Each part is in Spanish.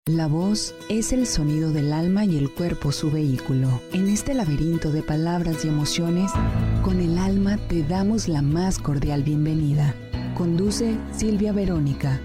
La voz es el sonido del alma y el cuerpo su vehículo. En este laberinto de palabras y emociones, con el alma te damos la más cordial bienvenida. Conduce Silvia Verónica.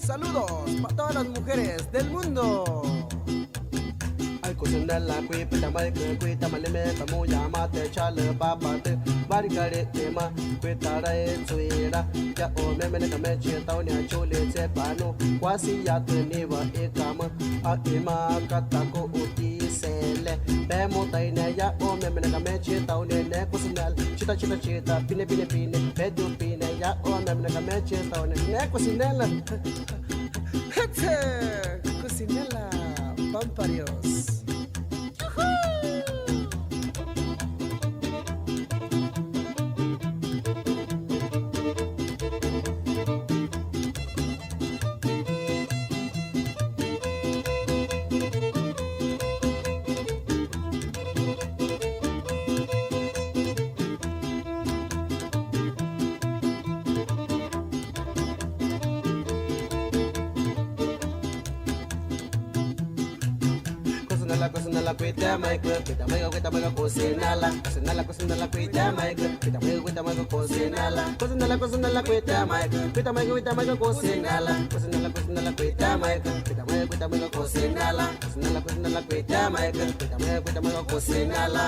Saludos para todas las mujeres del mundo. Ai kusundala kui pita mai kui tamale me tamu yama te chale papa te bari kare tema kui tarai suira ya o me me kame che tau nya chule che panu kwasi ya te ni va e kama a ema kata ko uti sele be mo tai ne ya o me me kame che tau ne ne kusundal chita chita chita pine pine pine be du pine ya o me me kame che tau ne kusundala Hete Cocinela Pamparios. Cocina la cuita mai cuita mai cocina la cuita mai cuita mai cocina la cuita mai cocina la cuita mai cocina la cocina la cuita mai cocina la cuita mai cocina la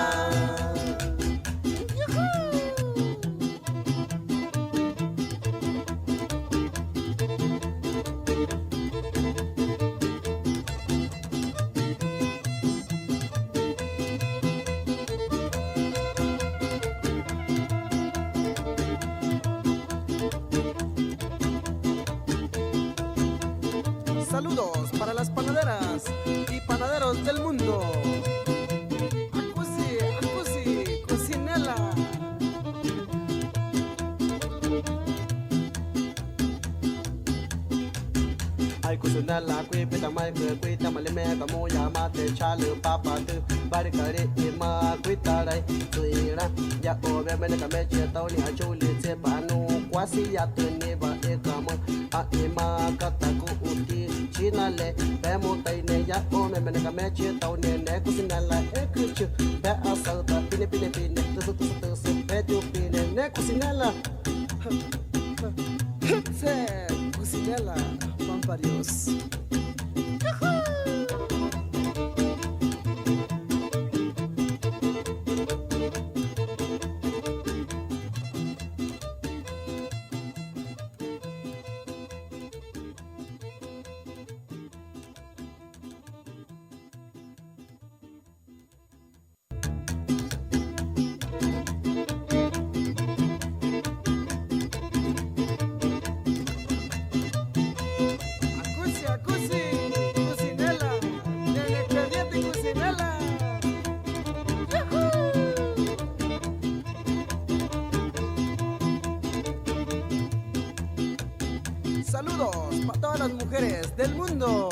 Saludos para las panaderas y panaderos del mundo. Acusi, cocinela. Ai kusuna la kui pita mai kui tamale me kamu yama te chale papa te bari kare ema kui tarai tuira ya o be me kame che tau ni achule che panu kwasi ya te ne ba e kama a ema kata ko uti chinale be mo tai ne ya o me kame che tau ne kusina la e kuchu be asa ta pine pine pine tu be tu pine ne kusina la Hete Cocinela Pamparios. Saludos para todas las mujeres del mundo.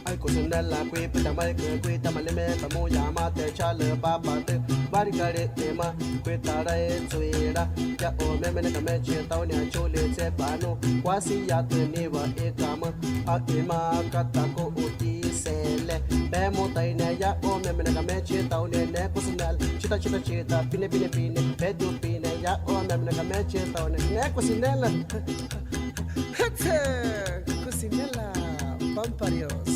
Ai kusunda la kui pita mai kui tamale me tamu yama te chale papa te bari kare tema kui tarai suira ya o me me kame che tau nya chule che panu kwasi ya te ni va e kama a ema kata ko uti sele be mo tai ne ya o me me kame che tau ne kusundal chita chita chita pine pine pine be du pine ya o me me kame che tau ne kusundala Hete Cocinela Pamparios.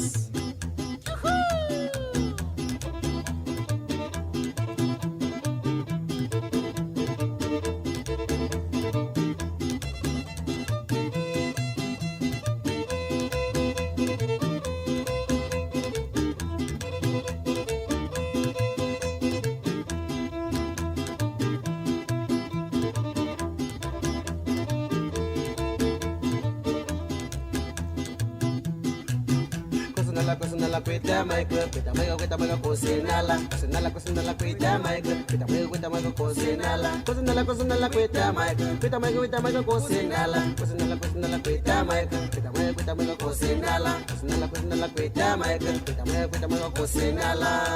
cocina la cuita maico, cuita maico, cocinala, cuita maico, cuita maico, cocinala, cuita maico, cocinala, cuita maico, cocinala, cuita maico, cocinala.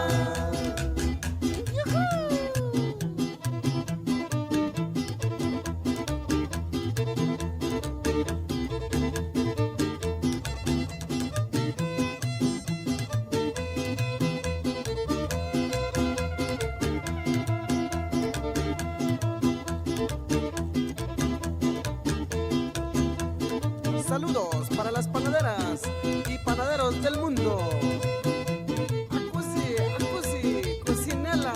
Saludos para las panaderas y panaderos del mundo. Acusi, cocinela.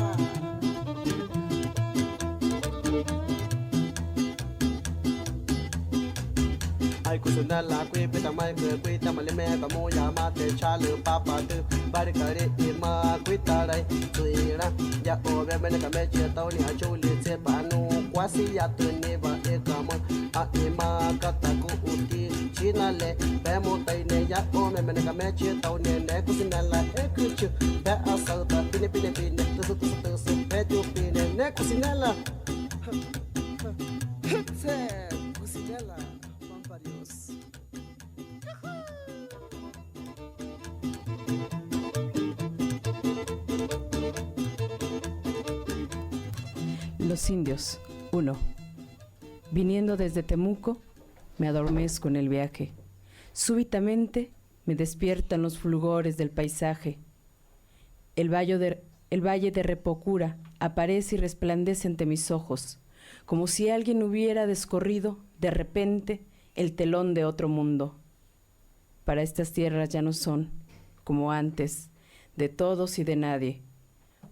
Ai cocinela, cuita maico, cuita maleme, pamoya mate, chale, papa, baricare, ima, cuita rai, tuira, ya ove mene kameche, tauni achuli, sepanu, quasi ya tuneva, ekama, a ima, kataku, uti, chinale, pemo taine, ya ome mene kameche, tauni, ne cocinela, ekuchu, pe asauta, pine, tusu, petu, pine, ne cocinela. Cocinela, Juan Dios. Los indios. 1. Viniendo desde Temuco, me adormezco en el viaje. Súbitamente me despiertan los fulgores del paisaje. El valle de Repocura aparece y resplandece ante mis ojos, como si alguien hubiera descorrido de repente el telón de otro mundo. Para estas tierras ya no son, como antes, de todos y de nadie.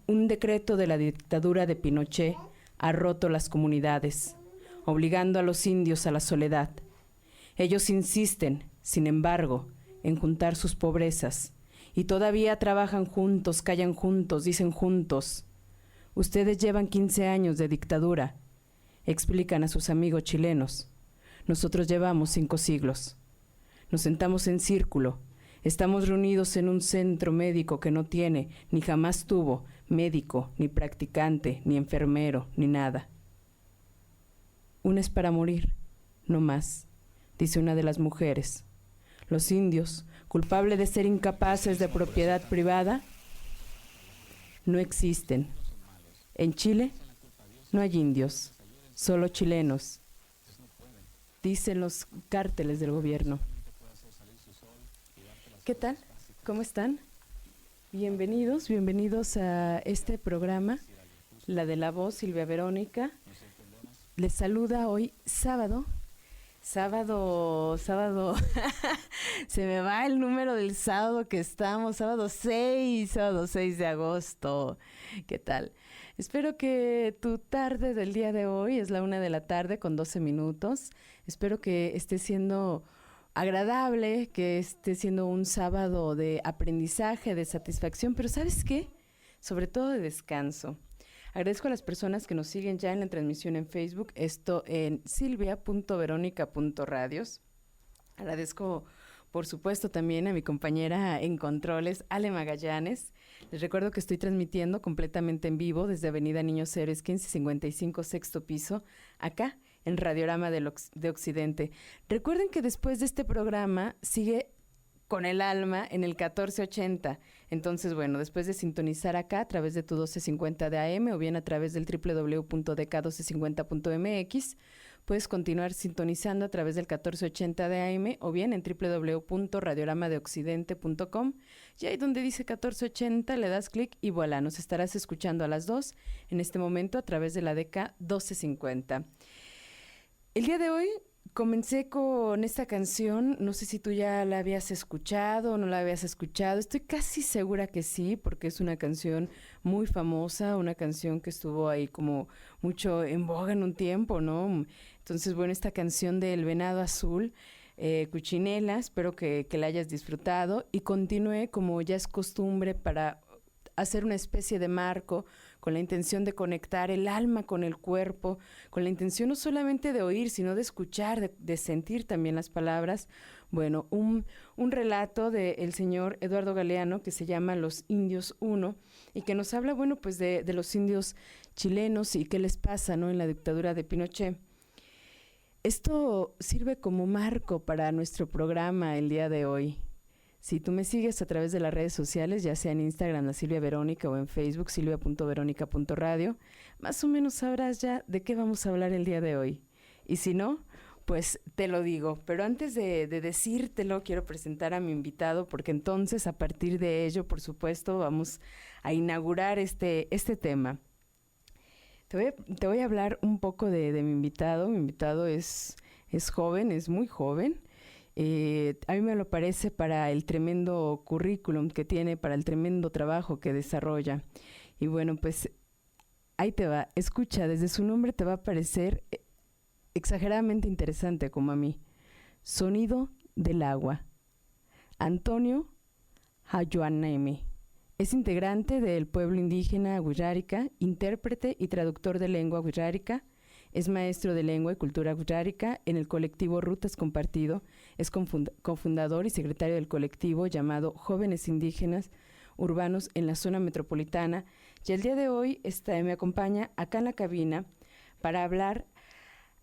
Un decreto de la dictadura de Pinochet ha roto las comunidades, obligando a los indios a la soledad. Ellos insisten, sin embargo, en juntar sus pobrezas, y todavía trabajan juntos, callan juntos, dicen juntos. Ustedes llevan 15 años de dictadura, explican a sus amigos chilenos. Nosotros llevamos 5 siglos. Nos sentamos en círculo. Estamos reunidos en un centro médico que no tiene, ni jamás tuvo, médico, ni practicante, ni enfermero, ni nada. Una es para morir, no más, dice una de las mujeres. Los indios, culpables de ser incapaces de propiedad privada, no existen. En Chile no hay indios, solo chilenos, dicen los cárteles del gobierno. ¿Qué tal? ¿Cómo están? Bienvenidos a este programa, La de la Voz, Silvia Verónica. Les saluda hoy sábado, se me va el número del sábado que estamos, sábado 6 de agosto. ¿Qué tal? Espero que tu tarde del día de hoy, es la 1:00 con 12 minutos, espero que esté siendo agradable, que esté siendo un sábado de aprendizaje, de satisfacción, pero ¿sabes qué? Sobre todo de descanso. Agradezco a las personas que nos siguen ya en la transmisión en Facebook, esto en silvia.veronica.radios. Agradezco, por supuesto, también a mi compañera en controles, Ale Magallanes. Les recuerdo que estoy transmitiendo completamente en vivo desde Avenida Niños Héroes 1555, sexto piso, acá en Radiorama de Occidente. Recuerden que después de este programa sigue Con el Alma en el 1480. Entonces, bueno, después de sintonizar acá a través de tu 1250 de AM o bien a través del www.dk1250.mx, puedes continuar sintonizando a través del 1480 de AM o bien en www.radioramadeoccidente.com. Y ahí donde dice 1480 le das clic y voilà, nos estarás escuchando a las 2 en este momento a través de la DK 1250. El día de hoy comencé con esta canción, no sé si tú ya la habías escuchado o no la habías escuchado, estoy casi segura que sí, porque es una canción muy famosa, una canción que estuvo ahí como mucho en boga en un tiempo, ¿no? Entonces, bueno, esta canción de El Venado Azul, Cuchinela, espero que la hayas disfrutado y continúe como ya es costumbre para hacer una especie de marco con la intención de conectar el alma con el cuerpo, con la intención no solamente de oír, sino de escuchar, de sentir también las palabras. Bueno, un relato del señor Eduardo Galeano que se llama Los Indios Uno y que nos habla, bueno, pues de los indios chilenos y qué les pasa, ¿no?, en la dictadura de Pinochet. Esto sirve como marco para nuestro programa el día de hoy. Si tú me sigues a través de las redes sociales, ya sea en Instagram, la Silvia Verónica, o en Facebook, silvia.veronica.radio, más o menos sabrás ya de qué vamos a hablar el día de hoy. Y si no, pues te lo digo. Pero antes de decírtelo, quiero presentar a mi invitado, porque entonces, a partir de ello, por supuesto, vamos a inaugurar este tema. Te voy a hablar un poco de mi invitado. Mi invitado es joven, es muy joven. A mí me lo parece para el tremendo currículum que tiene, para el tremendo trabajo que desarrolla. Y bueno, pues ahí te va. Escucha, desde su nombre te va a parecer exageradamente interesante como a mí. Sonido del agua. Antonio Hayuanemi. Es integrante del pueblo indígena Wixárika, intérprete y traductor de lengua wixárika. Es maestro de lengua y cultura wixárika en el colectivo Rutas Compartido. Es cofundador y secretario del colectivo llamado Jóvenes Indígenas Urbanos en la Zona Metropolitana. Y el día de hoy me acompaña acá en la cabina para hablar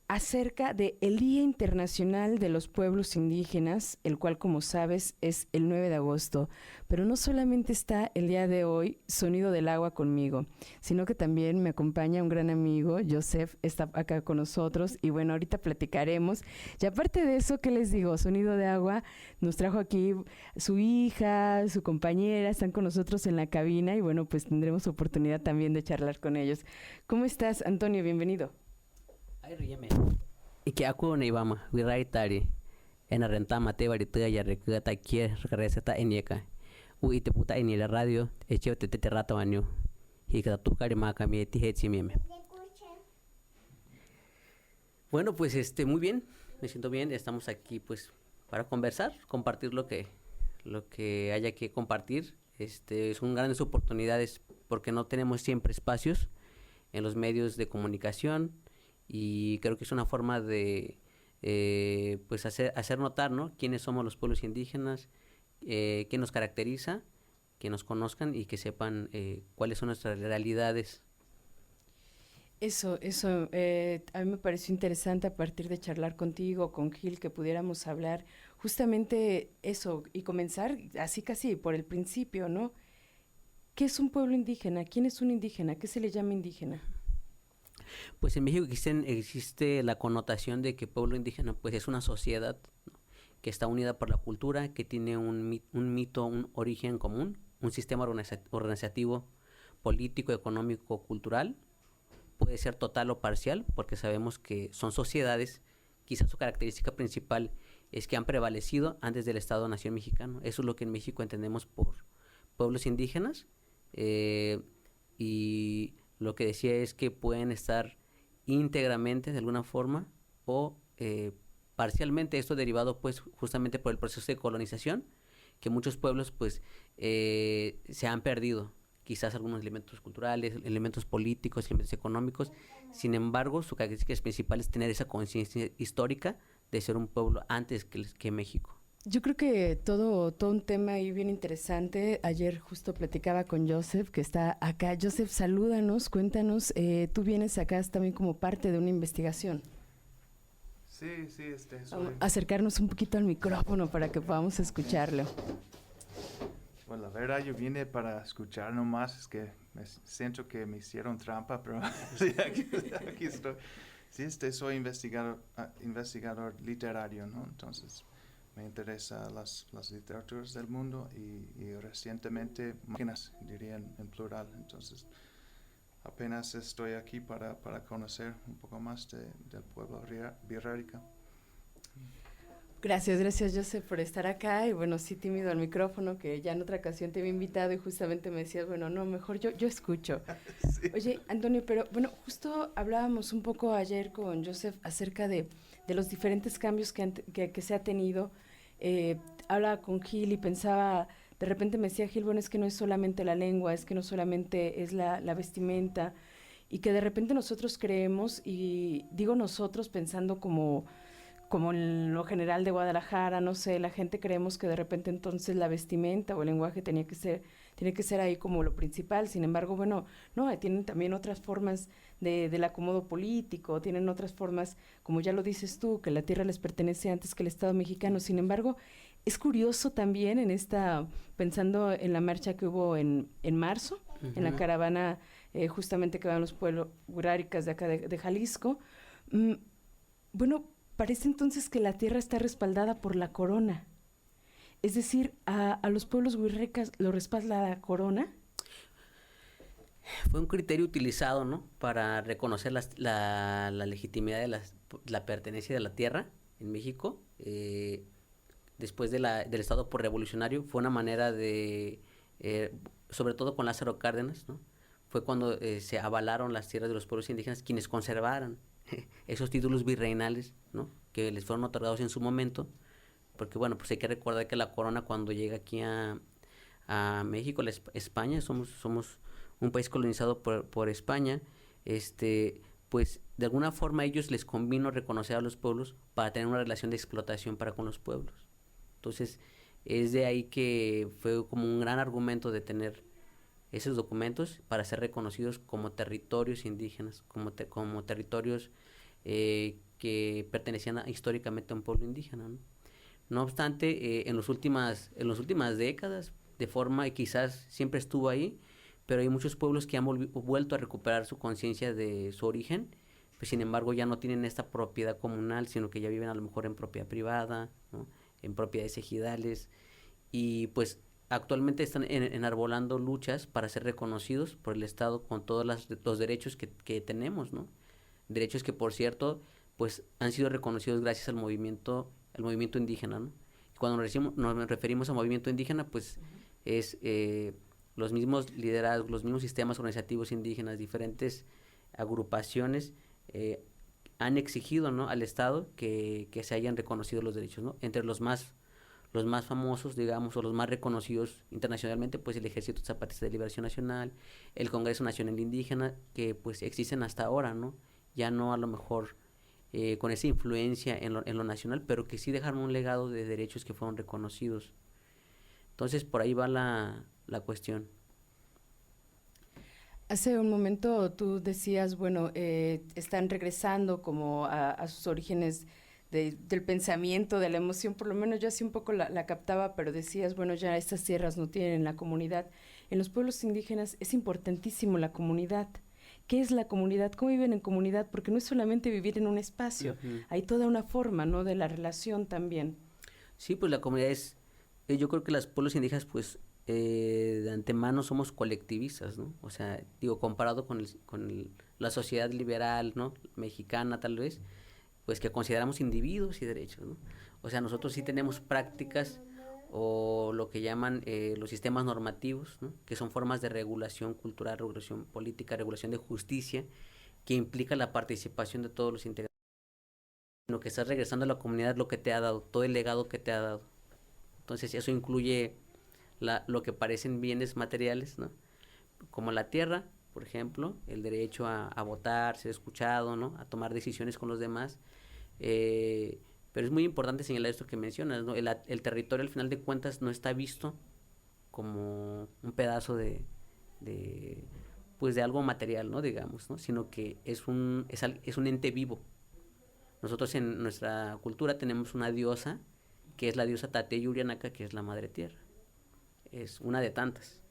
acerca del Día Internacional de los Pueblos Indígenas, el cual, como sabes, es el 9 de agosto. Pero no solamente está el día de hoy Sonido del Agua conmigo, sino que también me acompaña un gran amigo, Joseph, está acá con nosotros, y bueno, ahorita platicaremos. Y aparte de eso, ¿qué les digo? Sonido de Agua nos trajo aquí su hija, su compañera, están con nosotros en la cabina, y bueno, pues tendremos oportunidad también de charlar con ellos. ¿Cómo estás, Antonio? Bienvenido. Ay, ríeme. Y que aku ne ibama, wiraitari. En renta mate varita ya recata quiere receta enieka. Te puta en la radio, eche te rato año. Y que tu carima cami ti hetsi meme. Bueno, pues muy bien, me siento bien, estamos aquí pues para conversar, compartir lo que haya que compartir. Son grandes oportunidades porque no tenemos siempre espacios en los medios de comunicación. Y creo que es una forma de pues hacer notar, ¿no?, quiénes somos los pueblos indígenas, qué nos caracteriza, que nos conozcan y que sepan cuáles son nuestras realidades. Eso, a mí me pareció interesante a partir de charlar contigo, con Gil, que pudiéramos hablar justamente eso y comenzar así casi por el principio, ¿no? ¿Qué es un pueblo indígena? ¿Quién es un indígena? ¿Qué se le llama indígena? Pues en México existe la connotación de que pueblo indígena pues es una sociedad, ¿no?, que está unida por la cultura, que tiene un mito, un origen común, un sistema organizativo, político, económico, cultural. Puede ser total o parcial, porque sabemos que son sociedades. Quizás su característica principal es que han prevalecido antes del Estado-Nación mexicano. Eso es lo que en México entendemos por pueblos indígenas. Y lo que decía es que pueden estar íntegramente de alguna forma o parcialmente, esto derivado pues justamente por el proceso de colonización, que muchos pueblos pues se han perdido, quizás algunos elementos culturales, elementos políticos, elementos económicos. Sin embargo, su característica principal es tener esa conciencia histórica de ser un pueblo antes que México. Yo creo que todo un tema ahí bien interesante. Ayer justo platicaba con Joseph, que está acá. Joseph, salúdanos, cuéntanos. Tú vienes acá también como parte de una investigación. Sí, Vamos a acercarnos un poquito al micrófono para que podamos escucharlo. Bueno, la verdad yo vine para escuchar nomás, es que siento que me hicieron trampa, pero sí, aquí estoy. Sí, soy investigador literario, ¿no? Entonces me interesan las literaturas del mundo y recientemente máquinas, diría en plural. Entonces apenas estoy aquí para conocer un poco más del pueblo wixárika. Gracias Joseph por estar acá y bueno, sí tímido al micrófono, que ya en otra ocasión te había invitado y justamente me decías, bueno, no, mejor yo escucho. Sí. Oye, Antonio, pero bueno, justo hablábamos un poco ayer con Joseph acerca de los diferentes cambios que se ha tenido. Hablaba con Gil y pensaba de repente me decía Gil, bueno, es que no es solamente la lengua, es que no solamente es la vestimenta, y que de repente nosotros creemos, y digo nosotros pensando como en lo general de Guadalajara, no sé, la gente creemos que de repente entonces la vestimenta o el lenguaje tiene que ser ahí como lo principal. Sin embargo, bueno, no, tienen también otras formas del acomodo político, tienen otras formas, como ya lo dices tú, que la tierra les pertenece antes que el Estado mexicano. Sin embargo, es curioso también pensando en la marcha que hubo en marzo, en la caravana justamente que van los pueblos wixárikas de acá de Jalisco. Bueno, parece entonces que la tierra está respaldada por la corona. Es decir, a los pueblos wixárikas lo respalda la corona. Fue un criterio utilizado, ¿no?, para reconocer la legitimidad de la pertenencia de la tierra en México. Después del Estado por revolucionario, fue una manera de, sobre todo con Lázaro Cárdenas, ¿no?, fue cuando se avalaron las tierras de los pueblos indígenas, quienes conservaran esos títulos virreinales, ¿no?, que les fueron otorgados en su momento, porque bueno, pues hay que recordar que la corona cuando llega aquí a México, España, somos un país colonizado por España, pues de alguna forma a ellos les convino reconocer a los pueblos para tener una relación de explotación para con los pueblos. Entonces, es de ahí que fue como un gran argumento de tener esos documentos para ser reconocidos como territorios indígenas, como territorios que pertenecían históricamente a un pueblo indígena, ¿no? No obstante, en las últimas décadas, de forma que quizás siempre estuvo ahí, pero hay muchos pueblos que han vuelto a recuperar su conciencia de su origen, pues sin embargo ya no tienen esta propiedad comunal, sino que ya viven a lo mejor en propiedad privada, ¿no?, en propiedades ejidales, y pues actualmente están enarbolando luchas para ser reconocidos por el Estado con todos los derechos que tenemos, ¿no? Derechos que, por cierto, pues han sido reconocidos gracias al movimiento indígena, ¿no? Cuando nos referimos a movimiento indígena, pues es los mismos liderazgos, los mismos sistemas organizativos indígenas, diferentes agrupaciones han exigido, ¿no?, al Estado que se hayan reconocido los derechos, ¿no? Entre los más famosos, digamos, o los más reconocidos internacionalmente, pues el Ejército Zapatista de Liberación Nacional, el Congreso Nacional Indígena, que pues existen hasta ahora, ¿no? Ya no a lo mejor con esa influencia en lo nacional, pero que sí dejaron un legado de derechos que fueron reconocidos. Entonces, por ahí va la cuestión. Hace un momento tú decías, bueno, están regresando como a sus orígenes del pensamiento, de la emoción, por lo menos yo así un poco la captaba, pero decías, bueno, ya estas tierras no tienen la comunidad. En los pueblos indígenas es importantísimo la comunidad. ¿Qué es la comunidad? ¿Cómo viven en comunidad? Porque no es solamente vivir en un espacio, hay toda una forma, ¿no?, de la relación también. Sí, pues la comunidad es, yo creo que los pueblos indígenas, pues, de antemano somos colectivistas, ¿no? O sea, digo, comparado con la sociedad liberal, ¿no?, mexicana tal vez, pues que consideramos individuos y derechos, ¿no? O sea, nosotros sí tenemos prácticas o lo que llaman los sistemas normativos, ¿no?, que son formas de regulación cultural, regulación política, regulación de justicia, que implica la participación de todos los integrantes. Lo que estás regresando a la comunidad, lo que te ha dado, todo el legado que te ha dado. Entonces, eso incluye lo que parecen bienes materiales, ¿no?, como la tierra, por ejemplo, el derecho a votar, ser escuchado, ¿no?, a tomar decisiones con los demás. Pero es muy importante señalar esto que mencionas, ¿no? El territorio, al final de cuentas, no está visto como un pedazo de algo material, ¿no?, digamos, ¿no?, sino que es un ente vivo. Nosotros en nuestra cultura tenemos una diosa, que es la diosa Tate-Yurianaka, que es la madre tierra. Es una de tantas.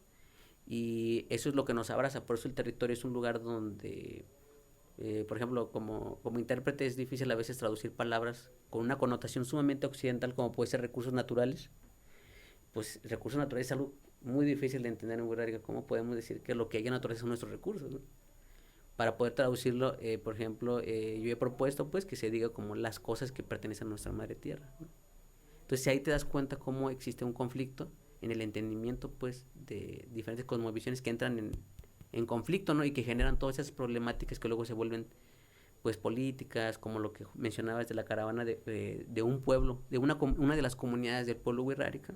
Y eso es lo que nos abraza, por eso el territorio es un lugar donde, por ejemplo, como intérprete es difícil a veces traducir palabras con una connotación sumamente occidental, como puede ser recursos naturales. Pues recursos naturales es algo muy difícil de entender en wixárika. ¿Cómo podemos decir que lo que hay en la naturaleza son nuestros recursos, ¿no? Para poder traducirlo, por ejemplo, yo he propuesto pues que se diga como las cosas que pertenecen a nuestra madre tierra, ¿no? Entonces ahí te das cuenta cómo existe un conflicto en el entendimiento pues de diferentes cosmovisiones que entran en conflicto, ¿no?, y que generan todas esas problemáticas que luego se vuelven pues políticas, como lo que mencionabas de la caravana de un pueblo, de una de las comunidades del pueblo wixárika,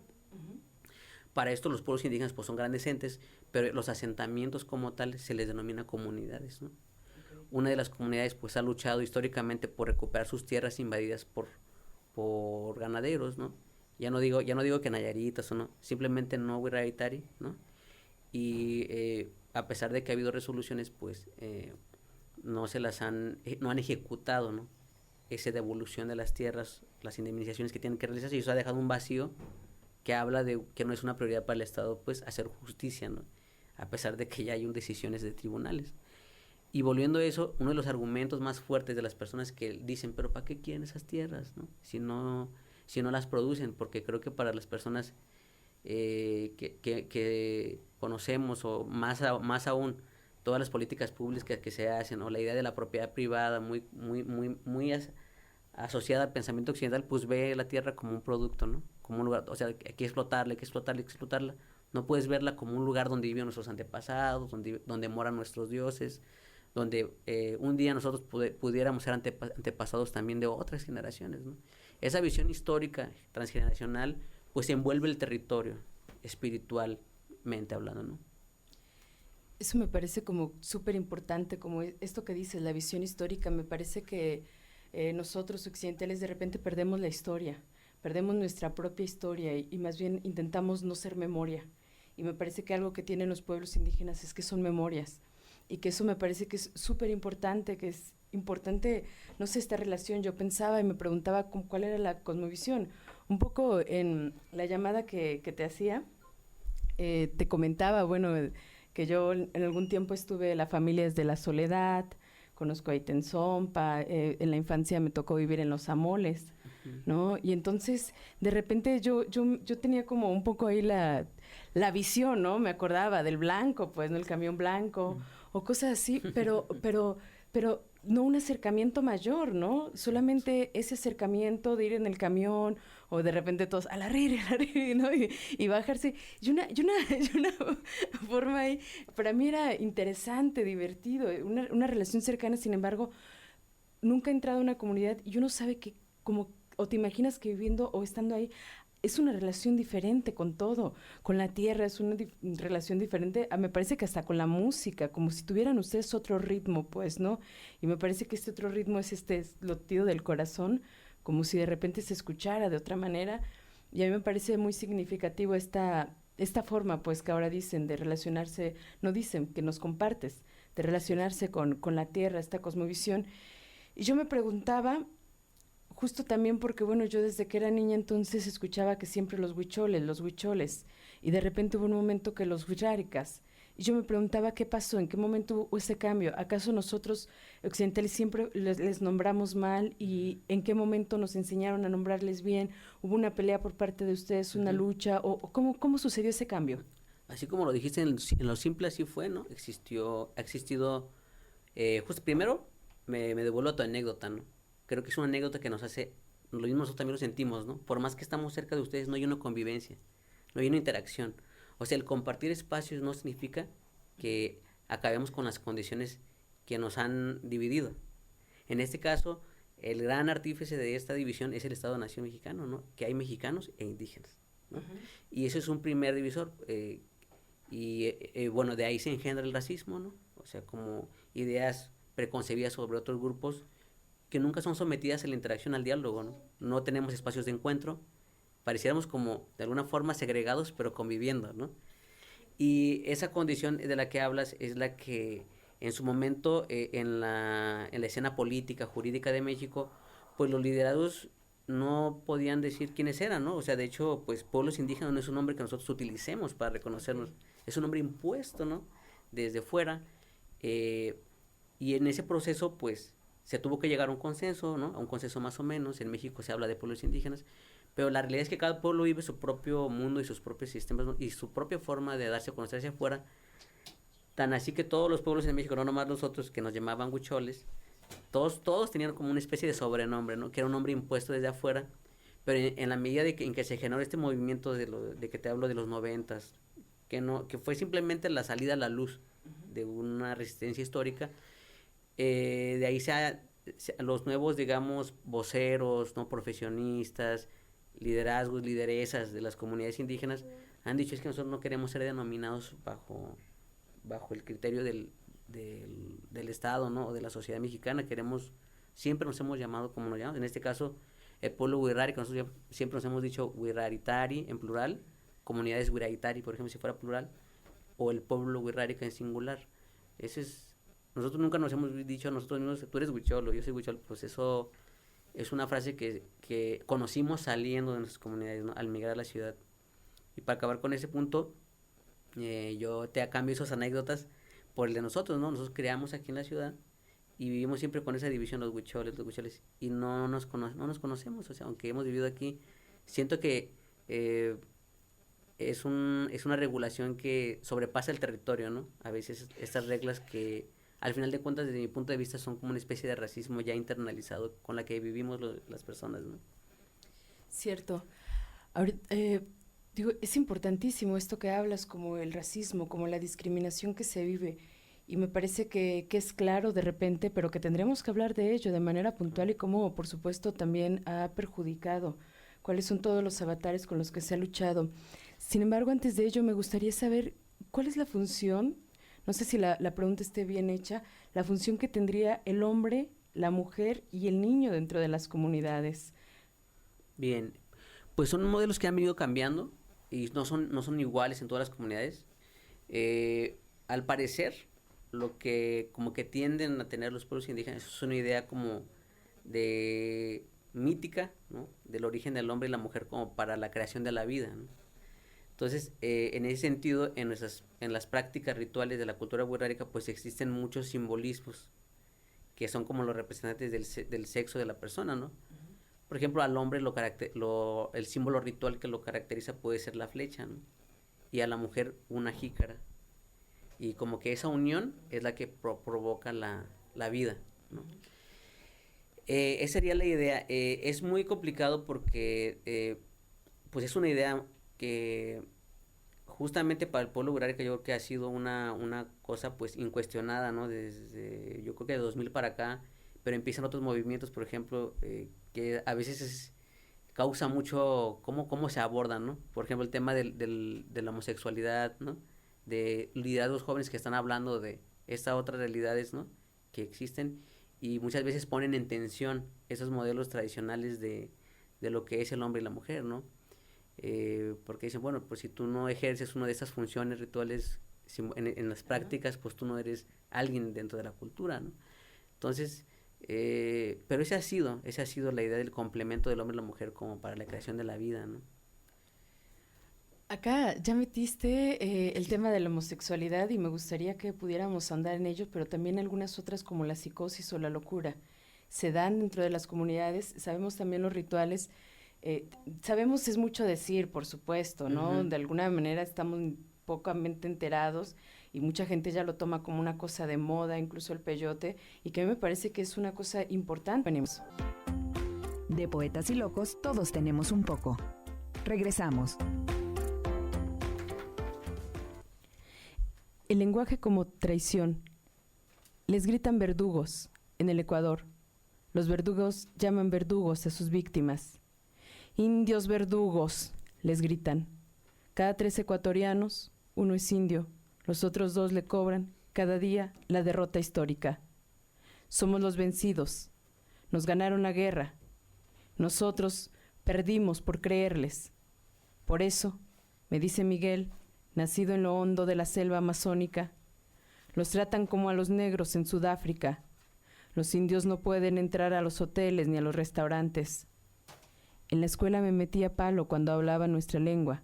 Para esto los pueblos indígenas pues son grandes entes, pero los asentamientos como tal se les denomina comunidades, ¿no? Una de las comunidades pues ha luchado históricamente por recuperar sus tierras invadidas por ganaderos, ¿no? Ya no digo que Nayaritas o no, simplemente no Wirraitari, ¿no? Y a pesar de que ha habido resoluciones, pues no han ejecutado, ¿no? Esa devolución de las tierras, las indemnizaciones que tienen que realizarse, y eso ha dejado un vacío que habla de que no es una prioridad para el Estado, pues, hacer justicia, ¿no? A pesar de que ya hay decisiones de tribunales. Y volviendo a eso, uno de los argumentos más fuertes de las personas que dicen, pero ¿para qué quieren esas tierras, no? Si no las producen, porque creo que para las personas que conocemos, o más aún, todas las políticas públicas que se hacen, o la idea de la propiedad privada muy asociada al pensamiento occidental, pues ve la tierra como un producto, ¿no? Como un lugar, o sea, hay que explotarla, hay que explotarla, hay que explotarla. No puedes verla como un lugar donde viven nuestros antepasados, donde moran nuestros dioses, donde un día nosotros pudiéramos ser antepasados también de otras generaciones, ¿no? Esa visión histórica, transgeneracional, pues envuelve el territorio, espiritualmente hablando, ¿no? Eso me parece como súper importante, como esto que dices, la visión histórica. Me parece que nosotros occidentales de repente perdemos la historia, perdemos nuestra propia historia y más bien intentamos no ser memoria. Y me parece que algo que tienen los pueblos indígenas es que son memorias, y que eso me parece que es súper importante, que es importante, no sé, esta relación. Yo pensaba y me preguntaba cuál era la cosmovisión. Un poco en la llamada que te hacía, te comentaba, bueno, que yo en algún tiempo estuve en la familia de la Soledad, conozco a Itenzompa, en la infancia me tocó vivir en Los Amoles, ¿no? Y entonces, de repente yo tenía como un poco ahí la visión, ¿no? Me acordaba del blanco, pues, ¿no? El camión blanco, o cosas así, pero no un acercamiento mayor, ¿no? Solamente ese acercamiento de ir en el camión, o de repente todos a la riri, ¿no? Y bajarse. Y una forma ahí, para mí era interesante, divertido, una relación cercana. Sin embargo, nunca he entrado a una comunidad y uno sabe que o te imaginas que viviendo o estando ahí, es una relación diferente con todo, con la tierra, es una relación diferente, me parece que hasta con la música, como si tuvieran ustedes otro ritmo, pues, ¿no? Y me parece que este otro ritmo es latido del corazón, como si de repente se escuchara de otra manera, y a mí me parece muy significativo esta forma, pues, que ahora dicen de relacionarse, no dicen, que nos compartes, de relacionarse con la tierra, esta cosmovisión. Y yo me preguntaba, justo también porque, bueno, yo desde que era niña entonces escuchaba que siempre los huicholes, y de repente hubo un momento que los huiráricas, y yo me preguntaba qué pasó, en qué momento hubo ese cambio. ¿Acaso nosotros occidentales siempre les nombramos mal, y en qué momento nos enseñaron a nombrarles bien? ¿Hubo una pelea por parte de ustedes, una lucha, o cómo sucedió ese cambio? Así como lo dijiste, en lo simple así fue, ¿no? Ha existido, justo primero me devuelvo a tu anécdota, ¿no? Creo que es una anécdota que nos hace, lo mismo nosotros también lo sentimos, ¿no? Por más que estamos cerca de ustedes, no hay una convivencia, no hay una interacción. O sea, el compartir espacios no significa que acabemos con las condiciones que nos han dividido. En este caso, el gran artífice de esta división es el Estado-Nación mexicano, ¿no? Que hay mexicanos e indígenas, ¿no? Y eso es un primer divisor. Bueno, de ahí se engendra el racismo, ¿no? O sea, como ideas preconcebidas sobre otros grupos que nunca son sometidas a la interacción, al diálogo, ¿no? No tenemos espacios de encuentro, pareciéramos como de alguna forma segregados, pero conviviendo, ¿no? Y esa condición de la que hablas es la que en su momento en la escena política, jurídica de México, pues los liderados no podían decir quiénes eran, ¿no? O sea, de hecho, pues pueblos indígenas no es un nombre que nosotros utilicemos para reconocernos, es un nombre impuesto, ¿no? Desde fuera, y en ese proceso, pues, se tuvo que llegar a un consenso, ¿no? A un consenso más o menos. En México se habla de pueblos indígenas, pero la realidad es que cada pueblo vive su propio mundo y sus propios sistemas, ¿no? Y su propia forma de darse a conocer hacia afuera. Tan así que todos los pueblos en México, no nomás los otros que nos llamaban huicholes, todos tenían como una especie de sobrenombre, ¿no? Que era un nombre impuesto desde afuera, pero en la medida en que se generó este movimiento de que te hablo de los 90s, que fue simplemente la salida a la luz de una resistencia histórica. De ahí los nuevos, digamos, voceros, no profesionistas, liderazgos, lideresas de las comunidades indígenas han dicho es que nosotros no queremos ser denominados bajo el criterio del Estado, ¿no? O de la sociedad mexicana. Siempre nos hemos llamado como nos llamamos. En este caso, el pueblo Wirrari, que nosotros siempre nos hemos dicho Wirraritari en plural, comunidades Wirraritari, por ejemplo, si fuera plural, o el pueblo Wirrari en singular. Nosotros nunca nos hemos dicho a nosotros mismos, tú eres huicholo, yo soy huicholo. Pues eso es una frase que conocimos saliendo de nuestras comunidades, ¿no? Al migrar a la ciudad. Y para acabar con ese punto, yo te cambio esas anécdotas por el de nosotros, ¿no? Nosotros creamos aquí en la ciudad y vivimos siempre con esa división, los huicholes, y no nos conocemos. O sea, aunque hemos vivido aquí, siento que es una regulación que sobrepasa el territorio, ¿no? A veces estas reglas que, al final de cuentas, desde mi punto de vista, son como una especie de racismo ya internalizado con la que vivimos las personas, ¿no? Cierto. Ahorita, digo, es importantísimo esto que hablas, como el racismo, como la discriminación que se vive, y me parece que es claro de repente, pero que tendremos que hablar de ello de manera puntual y cómo, por supuesto, también ha perjudicado, cuáles son todos los avatares con los que se ha luchado. Sin embargo, antes de ello, me gustaría saber cuál es la función, no sé si la pregunta esté bien hecha, la función que tendría el hombre, la mujer y el niño dentro de las comunidades. Bien, pues son modelos que han venido cambiando y no son iguales en todas las comunidades. Al parecer, lo que como que tienden a tener los pueblos indígenas es una idea como de mítica, ¿no? Del origen del hombre y la mujer como para la creación de la vida, ¿no? Entonces, en ese sentido, en las prácticas rituales de la cultura wixárika, pues existen muchos simbolismos que son como los representantes del sexo de la persona, ¿no? Por ejemplo, al hombre el símbolo ritual que lo caracteriza puede ser la flecha, ¿no? Y a la mujer una jícara. Y como que esa unión es la que provoca la vida, ¿no? Esa sería la idea. Es muy complicado porque pues es una idea que justamente para el pueblo wixárika yo creo que ha sido una cosa pues incuestionada, ¿no? Desde yo creo que de 2000 para acá, pero empiezan otros movimientos, por ejemplo, que a veces causa mucho cómo se abordan, ¿no? Por ejemplo, el tema de la homosexualidad, ¿no? De liderazgos jóvenes que están hablando de estas otras realidades, ¿no? Que existen y muchas veces ponen en tensión esos modelos tradicionales de lo que es el hombre y la mujer, ¿no? Porque dicen, bueno, pues si tú no ejerces una de esas funciones rituales en las prácticas, pues tú no eres alguien dentro de la cultura, ¿no? Entonces, pero esa ha sido la idea del complemento del hombre y la mujer como para la creación de la vida, ¿no? Acá ya metiste el tema de la homosexualidad y me gustaría que pudiéramos andar en ello, pero también algunas otras como la psicosis o la locura. Se dan dentro de las comunidades, sabemos también los rituales, sabemos es mucho decir, por supuesto, ¿no? Uh-huh. De alguna manera estamos pocamente enterados y mucha gente ya lo toma como una cosa de moda, incluso el peyote, y que a mí me parece que es una cosa importante. Venimos. De Poetas y Locos, todos tenemos un poco. Regresamos. El lenguaje como traición. Les gritan verdugos en el Ecuador. Los verdugos llaman verdugos a sus víctimas. Indios verdugos, les gritan. Cada 3 ecuatorianos, 1 es indio. Los otros 2 le cobran cada día la derrota histórica. Somos los vencidos. Nos ganaron la guerra. Nosotros perdimos por creerles. Por eso, me dice Miguel, nacido en lo hondo de la selva amazónica, los tratan como a los negros en Sudáfrica. Los indios no pueden entrar a los hoteles ni a los restaurantes. En la escuela me metí a palo cuando hablaba nuestra lengua.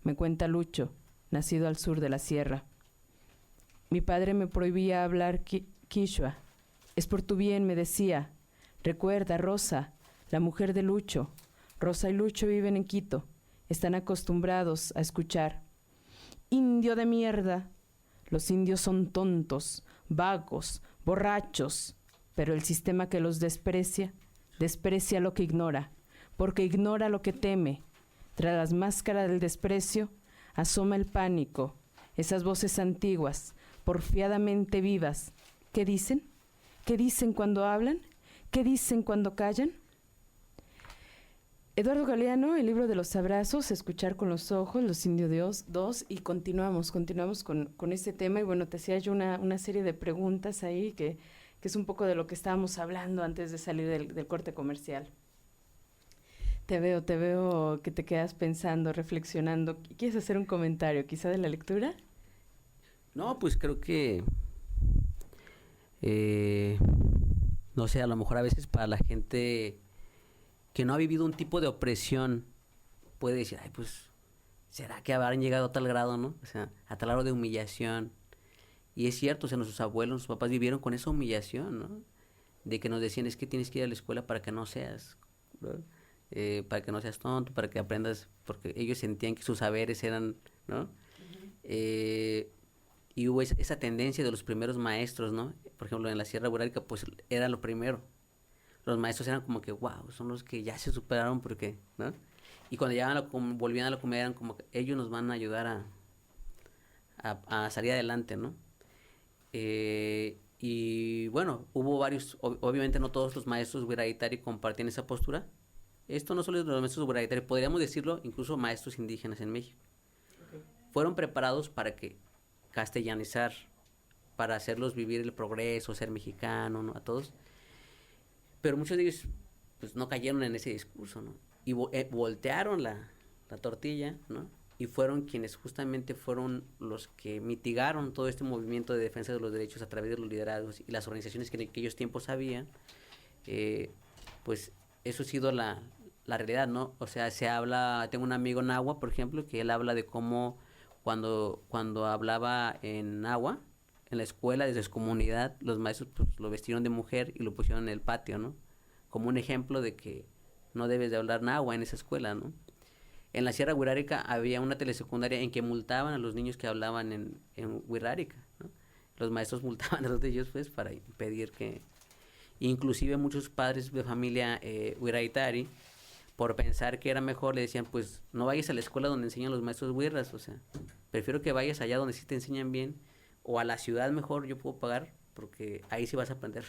Me cuenta Lucho, nacido al sur de la sierra. Mi padre me prohibía hablar quichua. Es por tu bien, me decía. Recuerda, Rosa, la mujer de Lucho. Rosa y Lucho viven en Quito. Están acostumbrados a escuchar. Indio de mierda. Los indios son tontos, vagos, borrachos, pero el sistema que los desprecia lo que ignora, porque ignora lo que teme. Tras las máscaras del desprecio asoma el pánico, esas voces antiguas, porfiadamente vivas. ¿Qué dicen? ¿Qué dicen cuando hablan? ¿Qué dicen cuando callan? Eduardo Galeano, el libro de los abrazos, escuchar con los ojos, los indios Dios 2, y continuamos con este tema. Y bueno, te hacía yo una serie de preguntas ahí que es un poco de lo que estábamos hablando antes de salir del corte comercial. Te veo que te quedas pensando, reflexionando. ¿Quieres hacer un comentario quizá de la lectura? No, pues creo que, no sé, a lo mejor a veces para la gente que no ha vivido un tipo de opresión, puede decir, ay, pues, ¿será que habrán llegado a tal grado, no? O sea, a tal grado de humillación. Y es cierto, o sea, nuestros abuelos, nuestros papás vivieron con esa humillación, ¿no? De que nos decían, es que tienes que ir a la escuela para que no seas, ¿no? Para que no seas tonto, para que aprendas, porque ellos sentían que sus saberes eran, ¿no? Y hubo esa tendencia de los primeros maestros, ¿no? Por ejemplo, en la Sierra Hurárica, pues, era lo primero. Los maestros eran como que, wow, son los que ya se superaron porque, ¿no? Y cuando llegaban volvían a la comunidad eran como que ellos nos van a ayudar a salir adelante, ¿no? Y bueno, hubo varios, obviamente no todos los maestros Wiraitari compartían esa postura. Esto no solo es de los maestros Wiraitari, podríamos decirlo incluso maestros indígenas en México. Okay. Fueron preparados para que castellanizar, para hacerlos vivir el progreso, ser mexicano, ¿no? A todos. Pero muchos de ellos pues no cayeron en ese discurso, ¿no? Y voltearon la tortilla, ¿no? Y fueron quienes justamente fueron los que mitigaron todo este movimiento de defensa de los derechos a través de los liderazgos y las organizaciones que en aquellos tiempos había. Pues eso ha sido la realidad, ¿no? O sea, tengo un amigo nahua, por ejemplo, que él habla de cómo cuando hablaba en nahua, en la escuela, desde su comunidad, los maestros pues, lo vestieron de mujer y lo pusieron en el patio, ¿no? Como un ejemplo de que no debes de hablar nahua en esa escuela, ¿no? En la Sierra Wixárika había una telesecundaria en que multaban a los niños que hablaban en Wixárika, ¿no? Los maestros multaban a los de ellos, pues, para impedir que... Inclusive muchos padres de familia Wiraitari, por pensar que era mejor, le decían, pues, no vayas a la escuela donde enseñan los maestros wirras, o sea, prefiero que vayas allá donde sí te enseñan bien, o a la ciudad mejor yo puedo pagar, porque ahí sí vas a aprender.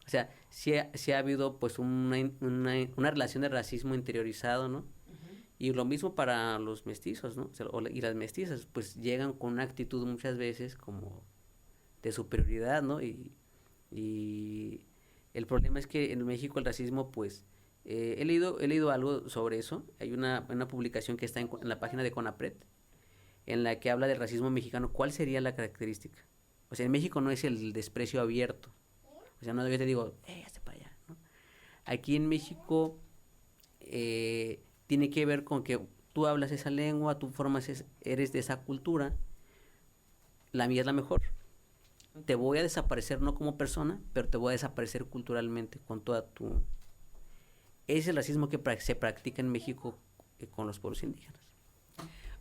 O sea, sí ha habido pues una relación de racismo interiorizado, ¿no? Uh-huh. Y lo mismo para los mestizos, ¿no? O sea, y las mestizas, pues llegan con una actitud muchas veces como de superioridad, ¿no? Y el problema es que en México el racismo, pues, he leído algo sobre eso. Hay una publicación que está en la página de CONAPRED, en la que habla del racismo mexicano. ¿Cuál sería la característica? O sea, en México no es el desprecio abierto. O sea, no yo te digo, hazte para allá, ¿no? Aquí en México tiene que ver con que tú hablas esa lengua, tú eres de esa cultura, la mía es la mejor. Te voy a desaparecer no como persona, pero te voy a desaparecer culturalmente con toda tu... Ese es el racismo que se practica en México con los pueblos indígenas.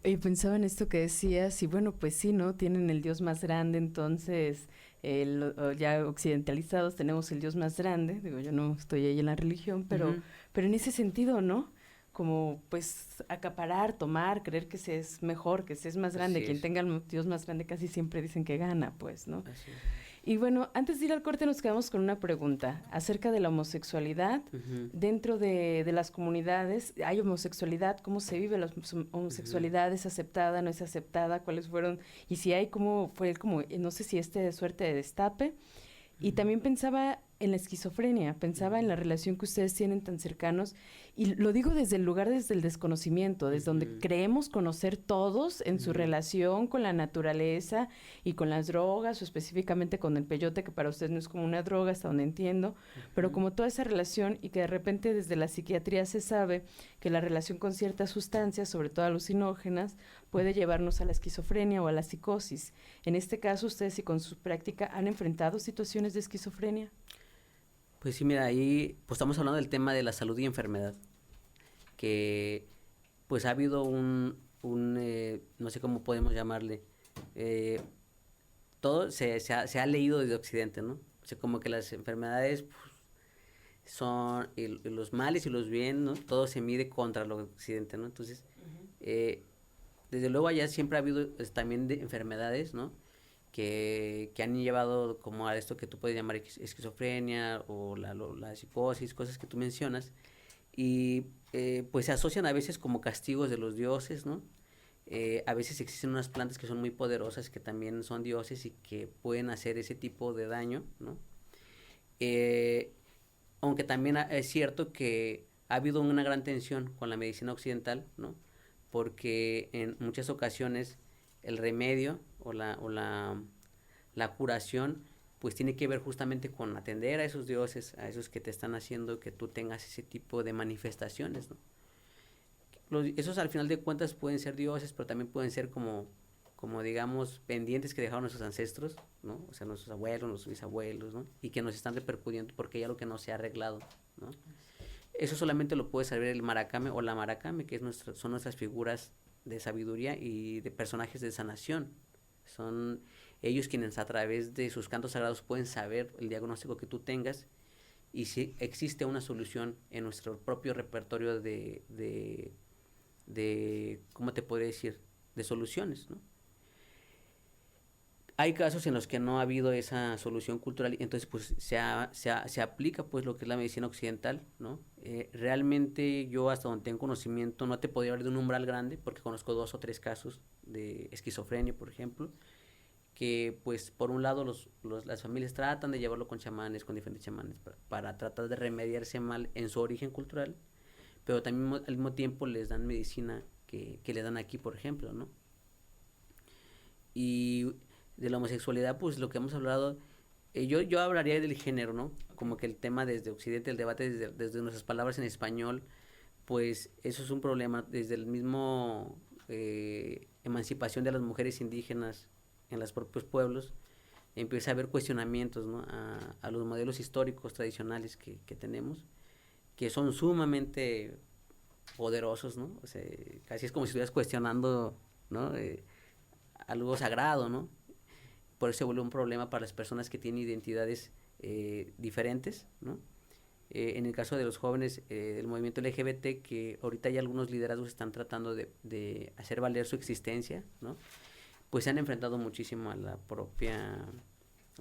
Y pensaba en esto que decías, y bueno, pues sí, ¿no? Tienen el Dios más grande, entonces, ya occidentalizados tenemos el Dios más grande, digo, yo no estoy ahí en la religión, pero, uh-huh. Pero en ese sentido, ¿no? Como, pues, acaparar, tomar, creer que se es mejor, que se es más grande, quien tenga el Dios más grande casi siempre dicen que gana, pues, ¿no? Así es. Y bueno, antes de ir al corte nos quedamos con una pregunta acerca de la homosexualidad. Uh-huh. Dentro de las comunidades, ¿hay homosexualidad? ¿Cómo se vive la homosexualidad? Uh-huh. ¿Es aceptada, no es aceptada? ¿Cuáles fueron? Y si hay, ¿cómo fue no sé si suerte de destape? Uh-huh. Y también pensaba en la esquizofrenia, pensaba en la relación que ustedes tienen tan cercanos, y lo digo desde el lugar, desde el desconocimiento, desde donde creemos conocer todos en su relación con la naturaleza y con las drogas, o específicamente con el peyote, que para ustedes no es como una droga, hasta donde entiendo, pero como toda esa relación, y que de repente desde la psiquiatría se sabe que la relación con ciertas sustancias, sobre todo alucinógenas, puede llevarnos a la esquizofrenia o a la psicosis. En este caso, ustedes, y con su práctica, ¿han enfrentado situaciones de esquizofrenia? Pues sí, mira, ahí pues estamos hablando del tema de la salud y enfermedad, que pues ha habido no sé cómo podemos llamarle, todo se ha leído desde Occidente, ¿no? O sea, como que las enfermedades pues, son los males y los bienes, ¿no? Todo se mide contra lo Occidente, ¿no? Entonces, desde luego allá siempre ha habido también de enfermedades, ¿no? Que han llevado como a esto que tú puedes llamar esquizofrenia o la psicosis, cosas que tú mencionas, y pues se asocian a veces como castigos de los dioses, ¿no? A veces existen unas plantas que son muy poderosas que también son dioses y que pueden hacer ese tipo de daño, ¿no? Aunque también es cierto que ha habido una gran tensión con la medicina occidental, ¿no? Porque en muchas ocasiones el remedio o la curación pues tiene que ver justamente con atender a esos dioses, a esos que te están haciendo que tú tengas ese tipo de manifestaciones, ¿no? Esos al final de cuentas pueden ser dioses, pero también pueden ser como digamos, pendientes que dejaron nuestros ancestros, ¿no? O sea, nuestros abuelos, nuestros bisabuelos, ¿no? Y que nos están repercutiendo porque hay algo que no se ha arreglado, ¿no? Eso solamente lo puede saber el maracame o la maracame, que son nuestras figuras de sabiduría y de personajes de sanación. Son ellos quienes a través de sus cantos sagrados pueden saber el diagnóstico que tú tengas y si existe una solución en nuestro propio repertorio de ¿cómo te podría decir? De soluciones, ¿no? Hay casos en los que no ha habido esa solución cultural y entonces pues se aplica pues lo que es la medicina occidental, ¿no? Realmente yo hasta donde tengo conocimiento no te podría hablar de un umbral grande porque conozco 2 o 3 casos de esquizofrenia, por ejemplo, que pues por un lado las familias tratan de llevarlo con chamanes, con diferentes chamanes para tratar de remediar ese mal en su origen cultural, pero también al mismo tiempo les dan medicina que le dan aquí, por ejemplo, ¿no? Y de la homosexualidad, pues lo que hemos hablado, yo hablaría del género, ¿no? Como que el tema desde Occidente, el debate desde nuestras palabras en español, pues eso es un problema, desde el mismo emancipación de las mujeres indígenas en los propios pueblos, empieza a haber cuestionamientos, ¿no? a los modelos históricos tradicionales que tenemos, que son sumamente poderosos, ¿no? O sea, casi es como si estuvieras cuestionando, ¿no? Algo sagrado, ¿no? Por eso se vuelve un problema para las personas que tienen identidades diferentes, ¿no? En el caso de los jóvenes del movimiento LGBT, que ahorita ya algunos liderazgos están tratando de hacer valer su existencia, ¿no? Pues se han enfrentado muchísimo a al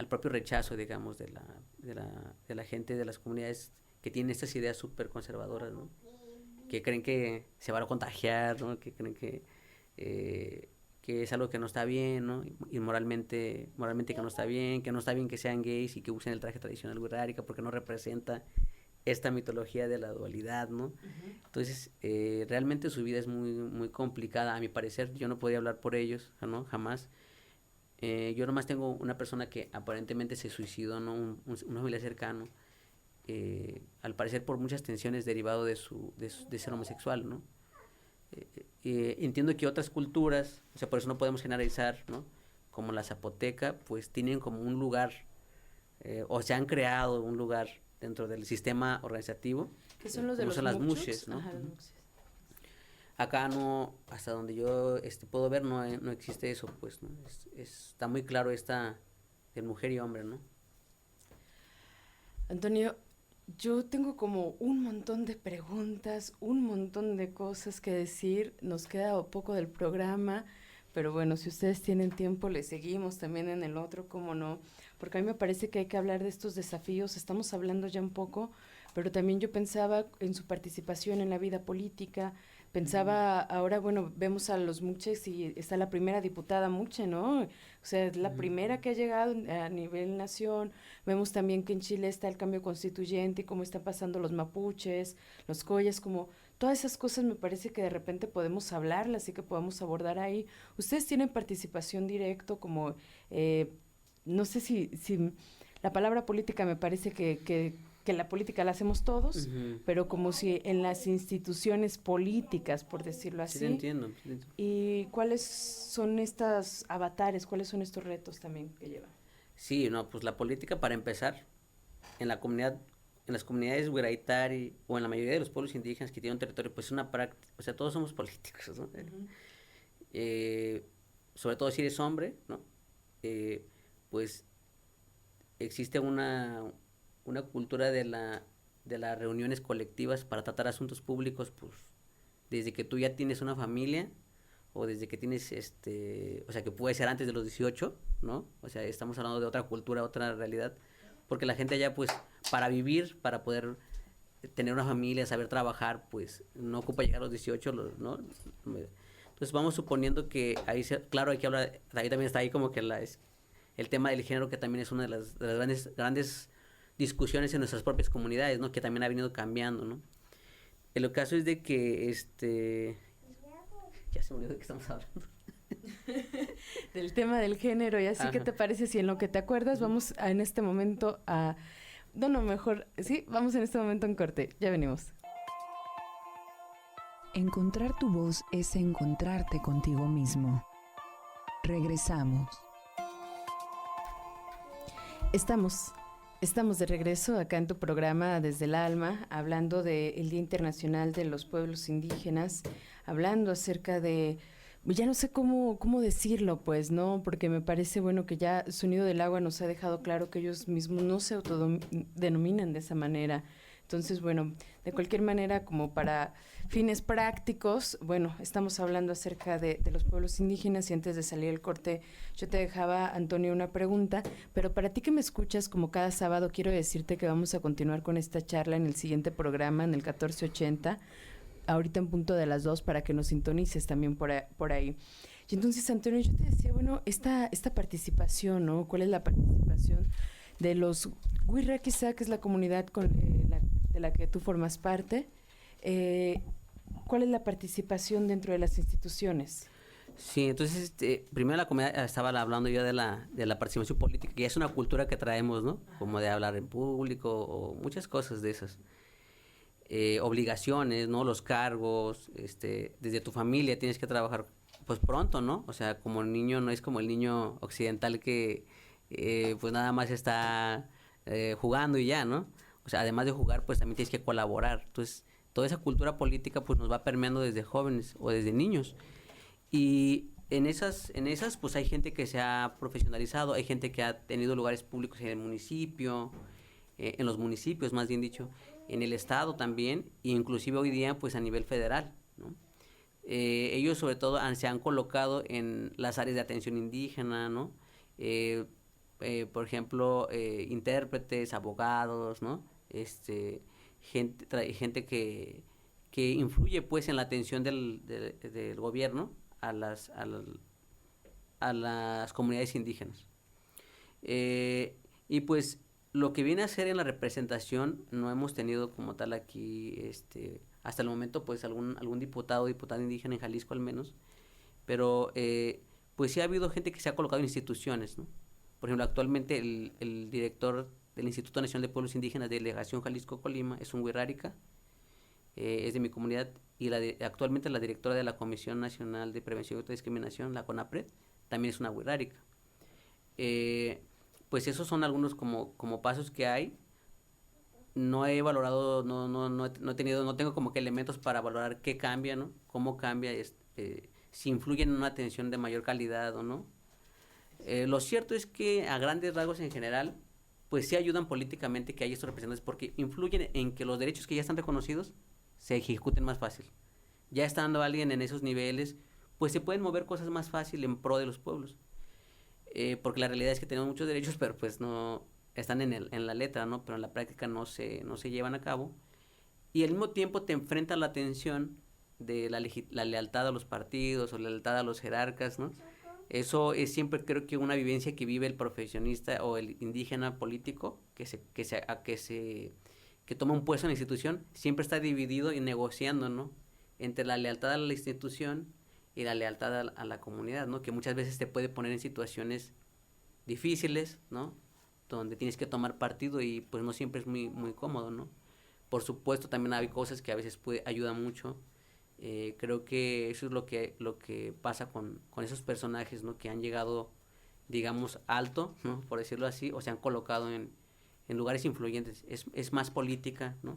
propio rechazo, digamos, de la gente de las comunidades que tienen estas ideas súper conservadoras, ¿no? Que creen que se van a contagiar, ¿no? Que creen que es algo que no está bien, ¿no? Y moralmente que no está bien que sean gays y que usen el traje tradicional wixárika porque no representa esta mitología de la dualidad, ¿no? Uh-huh. Entonces, realmente su vida es muy, muy complicada, a mi parecer. Yo no podría hablar por ellos, ¿no? Jamás. Yo nomás tengo una persona que aparentemente se suicidó, ¿no? Un familiar cercano, al parecer por muchas tensiones derivado de ser homosexual, ¿no? Entiendo que otras culturas, o sea, por eso no podemos generalizar, ¿no? Como la zapoteca, pues tienen como un lugar, o se han creado un lugar dentro del sistema organizativo. ¿Qué son los de los las muches, ¿no? Ajá, los muches. Acá no, hasta donde yo puedo ver, no existe eso, pues, ¿no? Está muy claro de mujer y hombre, ¿no? Antonio, yo tengo como un montón de preguntas, un montón de cosas que decir. Nos queda poco del programa, pero bueno, si ustedes tienen tiempo, le seguimos también en el otro, cómo no. Porque a mí me parece que hay que hablar de estos desafíos. Estamos hablando ya un poco, pero también yo pensaba en su participación en la vida política. Pensaba, ahora, bueno, vemos a los muches y está la primera diputada muche, ¿no? O sea, es la primera que ha llegado a nivel nación. Vemos también que en Chile está el cambio constituyente y cómo están pasando los mapuches, los collas, como todas esas cosas me parece que de repente podemos hablarlas y que podemos abordar ahí. Ustedes tienen participación directo como, no sé si la palabra política me parece que la política la hacemos todos, uh-huh, pero como si en las instituciones políticas, por decirlo así. Sí, entiendo. ¿Y cuáles son estos avatares, cuáles son estos retos también que llevan? Sí, no, pues la política, para empezar, en las comunidades Wiraitari o en la mayoría de los pueblos indígenas que tienen un territorio, pues es una práctica, o sea, todos somos políticos, ¿no? Uh-huh. Sobre todo si eres hombre, ¿no? Pues existe una cultura de las reuniones colectivas para tratar asuntos públicos, pues, desde que tú ya tienes una familia, o desde que tienes, o sea, que puede ser antes de los 18, ¿no? O sea, estamos hablando de otra cultura, otra realidad, porque la gente allá, pues, para vivir, para poder tener una familia, saber trabajar, pues no ocupa llegar a los 18, ¿no? Entonces vamos suponiendo que ahí, claro, hay que hablar, ahí también está ahí como que el tema del género, que también es una de las grandes discusiones en nuestras propias comunidades, ¿no? Que también ha venido cambiando, ¿no? El caso es de que, ya se me olvidó de qué estamos hablando. Del tema del género, y así. ¿Qué te parece si en lo que te acuerdas vamos en este momento a... vamos en este momento a un corte, ya venimos. Encontrar tu voz es encontrarte contigo mismo. Regresamos. Estamos de regreso acá en tu programa Desde el Alma, hablando del Día Internacional de los Pueblos Indígenas, hablando acerca de, ya no sé cómo decirlo, pues, ¿no? Porque me parece, bueno, que ya Sonido del Agua nos ha dejado claro que ellos mismos no se autodenominan de esa manera. Entonces, bueno, de cualquier manera, como para fines prácticos, bueno, estamos hablando acerca de los pueblos indígenas, y antes de salir el corte yo te dejaba, Antonio, una pregunta, pero para ti que me escuchas como cada sábado, quiero decirte que vamos a continuar con esta charla en el siguiente programa, en el 1480, ahorita en punto de las 2, para que nos sintonices también por ahí. Y entonces, Antonio, yo te decía, bueno, esta participación, ¿no? ¿Cuál es la participación de los Wirra, quizá, que es la comunidad de la que tú formas parte? ¿Cuál es la participación dentro de las instituciones? Sí, entonces, primero la comunidad, estaba hablando yo de la participación política, que es una cultura que traemos, ¿no? Como de hablar en público o muchas cosas de esas. Obligaciones, ¿no? Los cargos, desde tu familia tienes que trabajar, pues pronto, ¿no? O sea, como el niño, no es como el niño occidental que pues nada más está jugando y ya, ¿no? O sea, además de jugar, pues también tienes que colaborar. Entonces, toda esa cultura política pues nos va permeando desde jóvenes o desde niños. Y en esas pues hay gente que se ha profesionalizado, hay gente que ha tenido lugares públicos en el municipio, en los municipios, más bien dicho, en el estado también, e inclusive hoy día pues a nivel federal, ¿no? Ellos sobre todo se han colocado en las áreas de atención indígena, ¿no? Por ejemplo, intérpretes, abogados, ¿no? Gente que influye pues en la atención del gobierno a las comunidades indígenas. Y pues lo que viene a ser en la representación, no hemos tenido como tal aquí, hasta el momento, pues algún diputado o diputada indígena en Jalisco al menos, pero pues sí ha habido gente que se ha colocado en instituciones, ¿no? Por ejemplo, actualmente el director del Instituto Nacional de Pueblos Indígenas de Delegación Jalisco-Colima es un wixárika, es de mi comunidad, y actualmente la directora de la Comisión Nacional de Prevención y Discriminación, la CONAPRED, también es una wixárika. Pues esos son algunos como pasos que hay. No he valorado, no tengo como que elementos para valorar qué cambia, ¿no? Cómo cambia, si influye en una atención de mayor calidad o no. Lo cierto es que a grandes rasgos en general, pues sí ayudan políticamente que haya estos representantes, porque influyen en que los derechos que ya están reconocidos se ejecuten más fácil. Ya estando alguien en esos niveles, pues se pueden mover cosas más fácil en pro de los pueblos. Porque la realidad es que tenemos muchos derechos, pero pues no están en la letra, ¿no? Pero en la práctica no se llevan a cabo. Y al mismo tiempo te enfrentas la tensión de la lealtad a los partidos o la lealtad a los jerarcas, ¿no? Eso es siempre, creo que, una vivencia que vive el profesionista o el indígena político que toma un puesto en la institución, siempre está dividido y negociando, ¿no? Entre la lealtad a la institución y la lealtad a la comunidad, ¿no? Que muchas veces te puede poner en situaciones difíciles, ¿no? Donde tienes que tomar partido y pues no siempre es muy, muy cómodo, ¿no? Por supuesto, también hay cosas que a veces ayudan mucho. Creo que eso es lo que pasa con esos personajes, ¿no? Que han llegado, digamos, alto, ¿no? Por decirlo así, o se han colocado en lugares influyentes. Es más política, ¿no?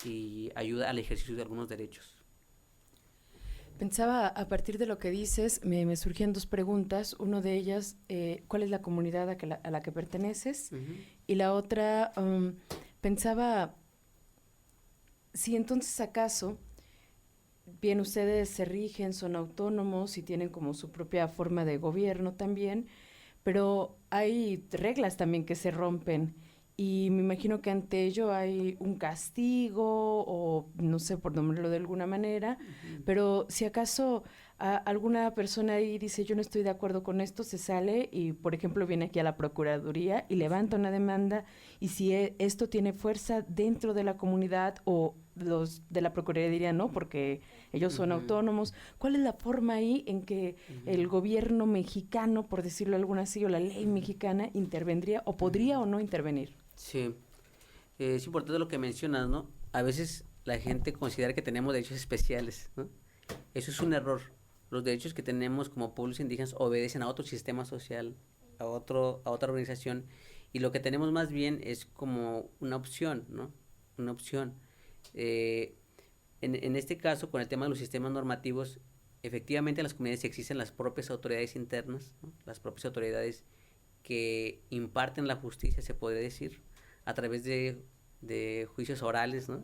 Y ayuda al ejercicio de algunos derechos. Pensaba, a partir de lo que dices, me surgían dos preguntas. Una de ellas, ¿cuál es la comunidad a la que perteneces? Uh-huh. Y la otra, pensaba, si entonces acaso, bien, ustedes se rigen, son autónomos y tienen como su propia forma de gobierno también, pero hay reglas también que se rompen. y me imagino que ante ello hay un castigo o no sé por nombrarlo de alguna manera, pero si acaso alguna persona ahí dice yo no estoy de acuerdo con esto, se sale y por ejemplo viene aquí a la Procuraduría y levanta una demanda, y si esto tiene fuerza dentro de la comunidad o los de la Procuraduría dirían no, porque ellos son autónomos, ¿cuál es la forma ahí en que el gobierno mexicano, por decirlo alguna así, o la ley mexicana intervendría o podría o no intervenir? Sí, es importante lo que mencionas, ¿no? A veces la gente considera que tenemos derechos especiales, ¿no? Eso es un error. Los derechos que tenemos como pueblos indígenas obedecen a otro sistema social, a otra organización, y lo que tenemos más bien es como una opción, ¿no? Una opción. En este caso, con el tema de los sistemas normativos, efectivamente en las comunidades existen las propias autoridades internas, ¿no? Las propias autoridades que imparten la justicia, se podría decir, a través de juicios orales, ¿no?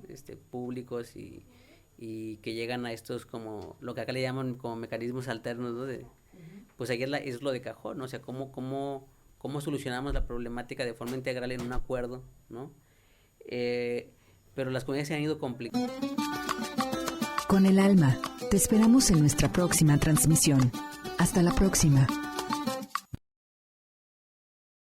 Públicos y que llegan a estos como, lo que acá le llaman como mecanismos alternos, ¿no? Pues ahí es lo de cajón, ¿no? O sea, cómo solucionamos la problemática de forma integral en un acuerdo, ¿no? Pero las comunidades se han ido complicando. Con el alma, te esperamos en nuestra próxima transmisión. Hasta la próxima.